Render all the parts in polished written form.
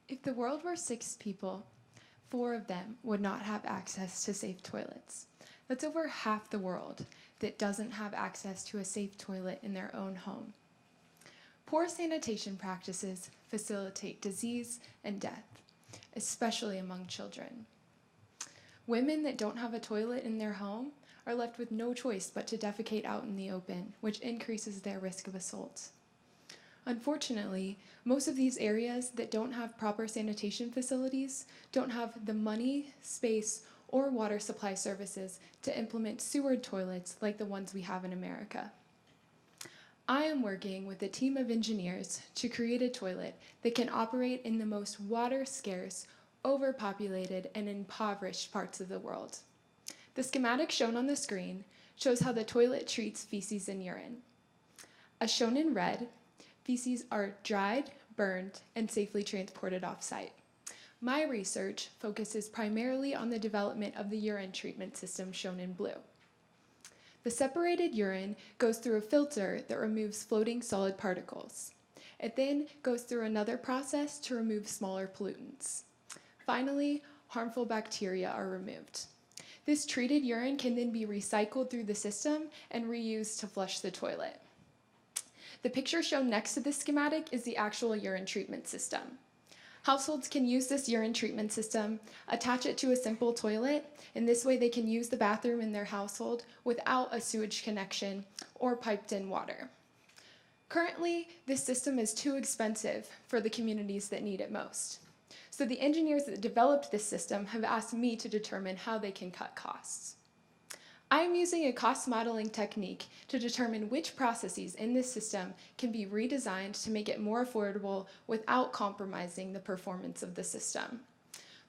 If the world were 6 people, 4 of them would not have access to safe toilets. That's over half the world that doesn't have access to a safe toilet in their own home. Poor sanitation practices facilitate disease and death, especially among children. Women that don't have a toilet in their home are left with no choice but to defecate out in the open, which increases their risk of assault. Unfortunately, most of these areas that don't have proper sanitation facilities don't have the money, space, or water supply services to implement sewered toilets like the ones we have in America. I am working with a team of engineers to create a toilet that can operate in the most water-scarce, overpopulated, and impoverished parts of the world. The schematic shown on the screen shows how the toilet treats feces and urine. As shown in red, feces are dried, burned, and safely transported off-site. My research focuses primarily on the development of the urine treatment system shown in blue. The separated urine goes through a filter that removes floating solid particles. It then goes through another process to remove smaller pollutants. Finally, harmful bacteria are removed. This treated urine can then be recycled through the system and reused to flush the toilet. The picture shown next to this schematic is the actual urine treatment system. Households can use this urine treatment system, attach it to a simple toilet, and this way they can use the bathroom in their household without a sewage connection or piped-in water. Currently, this system is too expensive for the communities that need it most. So the engineers that developed this system have asked me to determine how they can cut costs. I am using a cost modeling technique to determine which processes in this system can be redesigned to make it more affordable without compromising the performance of the system.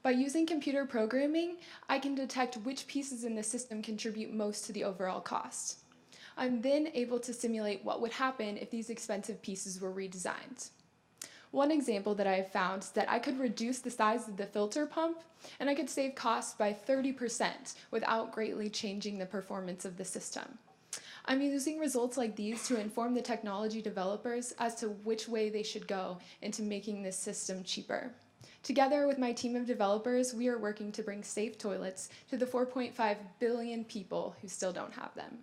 By using computer programming, I can detect which pieces in the system contribute most to the overall cost. I'm then able to simulate what would happen if these expensive pieces were redesigned. One example that I have found is that I could reduce the size of the filter pump and I could save costs by 30% without greatly changing the performance of the system. I'm using results like these to inform the technology developers as to which way they should go into making this system cheaper. Together with my team of developers, we are working to bring safe toilets to the 4.5 billion people who still don't have them.